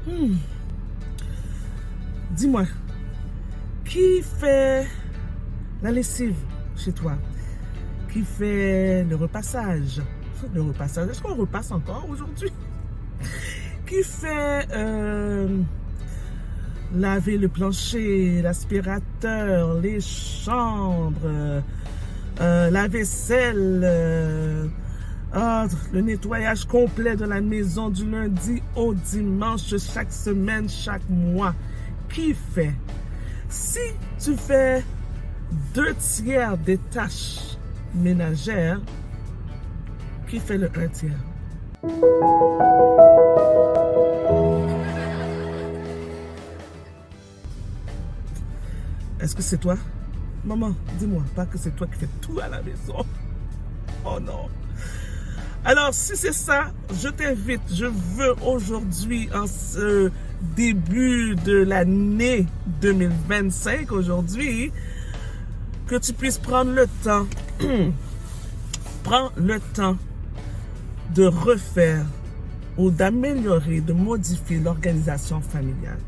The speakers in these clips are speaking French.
Hmm. Dis-moi, qui fait la lessive chez toi? Qui fait le repassage? Le repassage, est-ce qu'on repasse encore aujourd'hui? Qui fait laver le plancher, l'aspirateur, les chambres, la vaisselle, le nettoyage complet de la maison du lundi au dimanche, chaque semaine, chaque mois? Qui fait? Si tu fais 2/3 des tâches ménagères, qui fait le 1/3? Est-ce que c'est toi? Maman, dis-moi pas que c'est toi qui fais tout à la maison. Oh non. Alors, si c'est ça, je t'invite, je veux aujourd'hui, en ce début de l'année 2025, aujourd'hui, que tu puisses prendre le temps, prends le temps de refaire ou d'améliorer, de modifier l'organisation familiale.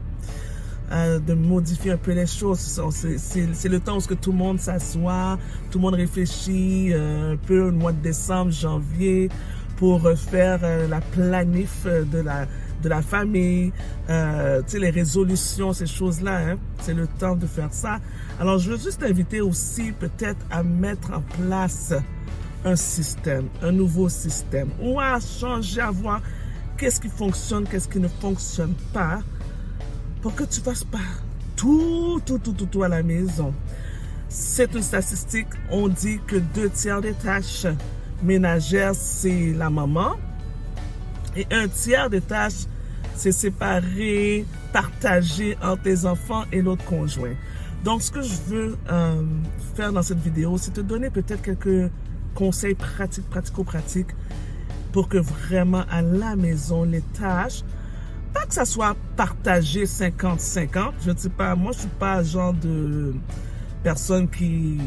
De modifier un peu les choses. C'est le temps où tout le monde s'assoit, tout le monde réfléchit un peu au mois de décembre, janvier, pour refaire la planif de la famille, les résolutions, ces choses-là. Hein, c'est le temps de faire ça. Alors, je veux juste t'inviter aussi peut-être à mettre en place un système, un nouveau système, ou à changer, à voir qu'est-ce qui fonctionne, qu'est-ce qui ne fonctionne pas, pour que tu fasses pas tout à la maison. C'est une statistique, on dit que 2/3 des tâches ménagères, c'est la maman, et 1/3 des tâches, c'est séparé, partagé entre tes enfants et l'autre conjoint. Donc, ce que je veux faire dans cette vidéo, c'est te donner peut-être quelques conseils pratico-pratiques pour que vraiment à la maison, les tâches, pas que ça soit partagé 50-50, je ne sais pas, moi je suis pas genre de personne qui...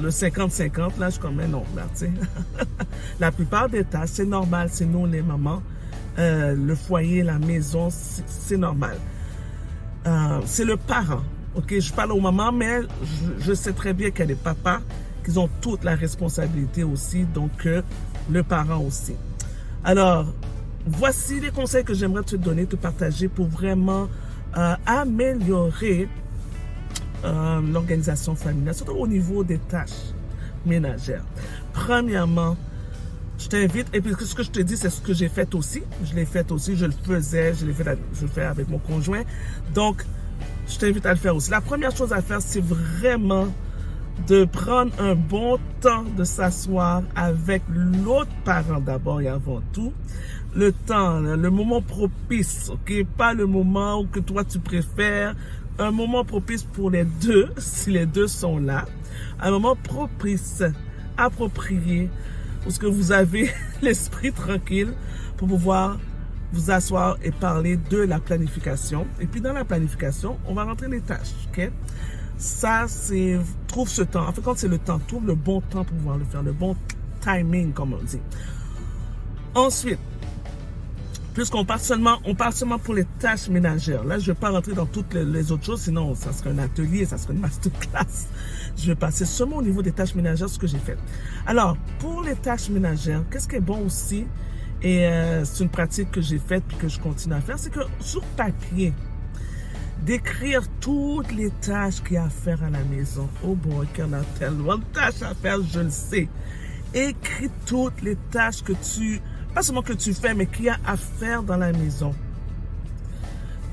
Le 50-50, là, je suis comme un non, là, tu sais. La plupart des tâches, c'est normal, c'est nous les mamans. Le foyer, la maison, c'est normal. C'est le parent, ok? Je parle aux mamans, mais je sais très bien qu'il y a des papas qui ont toute la responsabilité aussi, donc le parent aussi. Alors, voici les conseils que j'aimerais te donner, te partager pour vraiment améliorer l'organisation familiale, surtout au niveau des tâches ménagères. Premièrement, je t'invite, et puis ce que je te dis, c'est ce que j'ai fait aussi. Je l'ai fait aussi, je le faisais, je le fais avec mon conjoint. Donc, je t'invite à le faire aussi. La première chose à faire, c'est vraiment de prendre un bon temps de s'asseoir avec l'autre parent d'abord et avant tout. Le temps, le moment propice, ok? Pas le moment que toi tu préfères. Un moment propice pour les deux, si les deux sont là. Un moment propice, approprié, parce que vous avez l'esprit tranquille pour pouvoir vous asseoir et parler de la planification. Et puis dans la planification, on va rentrer les tâches, ok? Ça, c'est... Trouve ce temps. En fait, quand c'est le temps, trouve le bon temps pour pouvoir le faire, le bon timing, comme on dit. Ensuite, puisqu'on parle seulement pour les tâches ménagères. Là, je ne vais pas rentrer dans toutes les autres choses, sinon ça serait un atelier, ça serait une masterclass. Je vais passer seulement au niveau des tâches ménagères, ce que j'ai fait. Alors, pour les tâches ménagères, qu'est-ce qui est bon aussi, et c'est une pratique que j'ai faite et que je continue à faire, c'est que sur papier, d'écrire toutes les tâches qu'il y a à faire à la maison. Oh boy, qu'il y en a tellement de tâches à faire, je le sais. Écris toutes les tâches que pas seulement que tu fais, mais qu'il y a à faire dans la maison.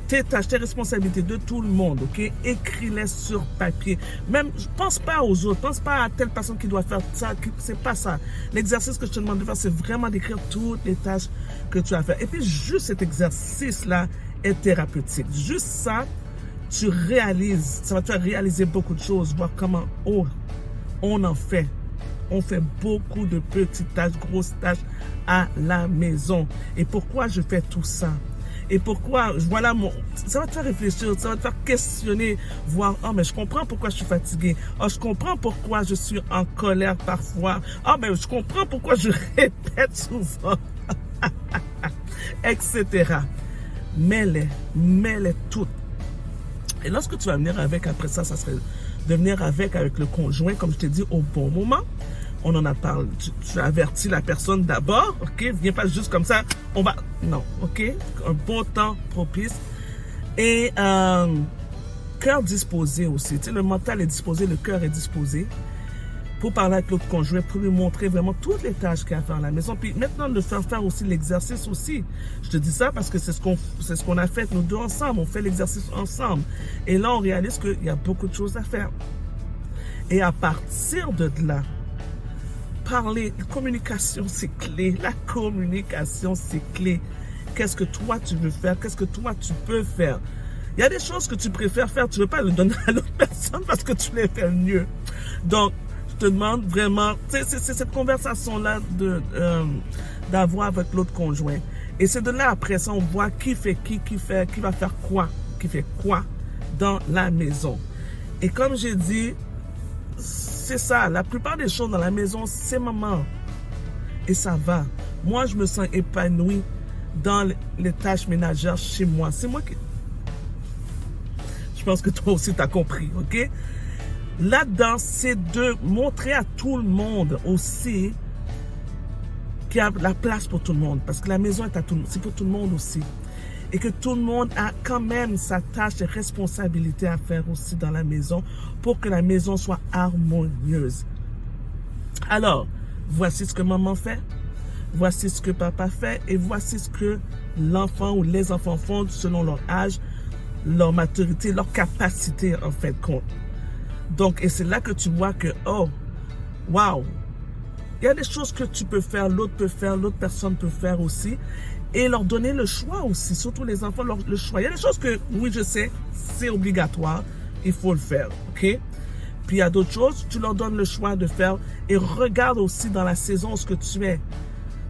Tes tâches, tes responsabilités de tout le monde, ok? Écris-les sur papier. Même, pense pas aux autres, pense pas à telle personne qui doit faire ça, c'est pas ça. L'exercice que je te demande de faire, c'est vraiment d'écrire toutes les tâches que tu as à faire. Et puis, juste cet exercice-là est thérapeutique. Juste ça, tu réalises, ça va te faire réaliser beaucoup de choses, voir comment on en fait. On fait beaucoup de petites tâches, grosses tâches à la maison. Et pourquoi je fais tout ça? Et pourquoi, voilà, ça va te faire réfléchir, ça va te faire questionner, voir, oh, mais je comprends pourquoi je suis fatiguée. Oh, je comprends pourquoi je suis en colère parfois. Oh, mais je comprends pourquoi je répète souvent. Etc. mets-les toutes. Et lorsque tu vas venir avec, après ça serait de venir avec le conjoint, comme je t'ai dit, au bon moment. On en a parlé, tu avertis la personne d'abord, ok? Viens pas juste comme ça, on va... Non, ok? Un bon temps propice. Et cœur disposé aussi. Tu sais, le mental est disposé, le cœur est disposé pour parler avec l'autre conjoint, pour lui montrer vraiment toutes les tâches qu'il y a à faire à la maison. Puis maintenant, de faire aussi l'exercice aussi. Je te dis ça parce que c'est ce qu'on a fait nous deux ensemble. On fait l'exercice ensemble. Et là, on réalise qu'il y a beaucoup de choses à faire. Et à partir de là, parler, la communication, c'est clé. La communication, c'est clé. Qu'est-ce que toi, tu veux faire? Qu'est-ce que toi, tu peux faire? Il y a des choses que tu préfères faire. Tu ne veux pas le donner à l'autre personne parce que tu les fais mieux. Donc, je te demande vraiment, c'est cette conversation-là d'avoir avec l'autre conjoint. Et c'est de là, après ça, on voit qui fait qui va faire quoi, qui fait quoi dans la maison. Et comme j'ai dit, c'est ça, la plupart des choses dans la maison, c'est maman. Et ça va. Moi, je me sens épanouie dans les tâches ménagères chez moi. C'est moi qui... Je pense que toi aussi, tu as compris, ok? Là-dedans, c'est de montrer à tout le monde aussi qu'il y a la place pour tout le monde. Parce que la maison est à tout le monde, c'est pour tout le monde aussi. Et que tout le monde a quand même sa tâche et responsabilité à faire aussi dans la maison pour que la maison soit harmonieuse. Alors, voici ce que maman fait, voici ce que papa fait et voici ce que l'enfant ou les enfants font selon leur âge, leur maturité, leur capacité en fait compte. Donc, et c'est là que tu vois que, oh, wow, il y a des choses que tu peux faire, l'autre peut faire, l'autre personne peut faire aussi. Et leur donner le choix aussi, surtout les enfants, le choix. Il y a des choses que, oui, je sais, c'est obligatoire, il faut le faire, ok? Puis il y a d'autres choses, tu leur donnes le choix de faire et regarde aussi dans la saison ce que tu es.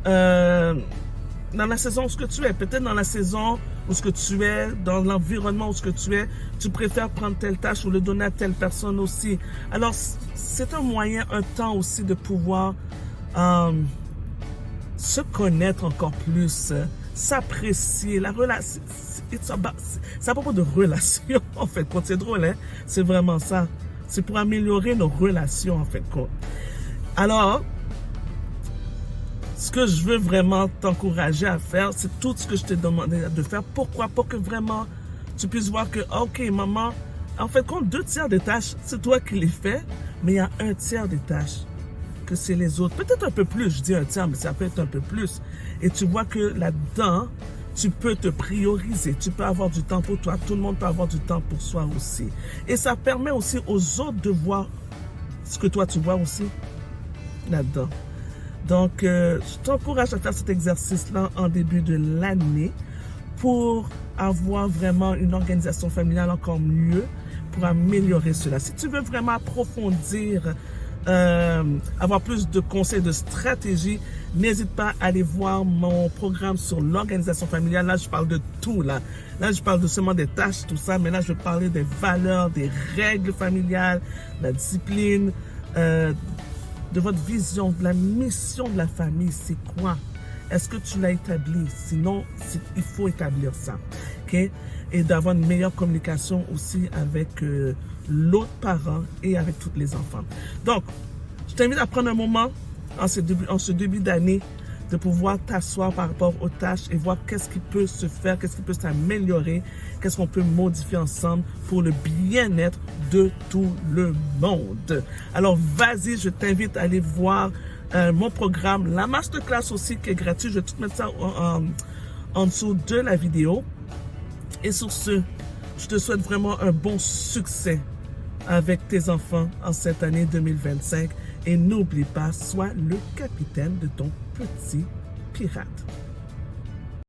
Dans la saison où ce que tu es, peut-être dans la saison où ce que tu es, dans l'environnement où ce que tu es, tu préfères prendre telle tâche ou le donner à telle personne aussi. Alors, c'est un moyen, un temps aussi de pouvoir se connaître encore plus, s'apprécier, la relation, c'est à propos de relation, en fait, c'est drôle, hein? C'est vraiment ça. C'est pour améliorer nos relations, en fait. Alors, ce que je veux vraiment t'encourager à faire, c'est tout ce que je t'ai demandé de faire. Pourquoi? Pour que vraiment, tu puisses voir que, ok, maman, en fait, compte 2/3 des tâches, c'est toi qui les fais, mais il y a 1/3 des tâches que c'est les autres. Peut-être un peu plus, je dis 1/3, mais ça peut être un peu plus. Et tu vois que là-dedans, tu peux te prioriser. Tu peux avoir du temps pour toi. Tout le monde peut avoir du temps pour soi aussi. Et ça permet aussi aux autres de voir ce que toi, tu vois aussi là-dedans. Donc, je t'encourage à faire cet exercice-là en début de l'année pour avoir vraiment une organisation familiale encore mieux, pour améliorer cela. Si tu veux vraiment approfondir, avoir plus de conseils, de stratégies, n'hésite pas à aller voir mon programme sur l'organisation familiale. Là, je parle de tout. Là, je parle de seulement des tâches, tout ça, mais là, je vais parler des valeurs, des règles familiales, de la discipline, de votre vision, de la mission de la famille. C'est quoi? Est-ce que tu l'as établi? Sinon, il faut établir ça. Okay? Et d'avoir une meilleure communication aussi avec l'autre parent et avec tous les enfants. Donc, je t'invite à prendre un moment en ce début d'année de pouvoir t'asseoir par rapport aux tâches et voir qu'est-ce qui peut se faire, qu'est-ce qui peut s'améliorer, qu'est-ce qu'on peut modifier ensemble pour le bien-être de tout le monde. Alors, vas-y, je t'invite à aller voir mon programme, la masterclass aussi qui est gratuit. Je vais tout mettre ça en dessous de la vidéo. Et sur ce, je te souhaite vraiment un bon succès avec tes enfants en cette année 2025. Et n'oublie pas, sois le capitaine de ton petit pirate.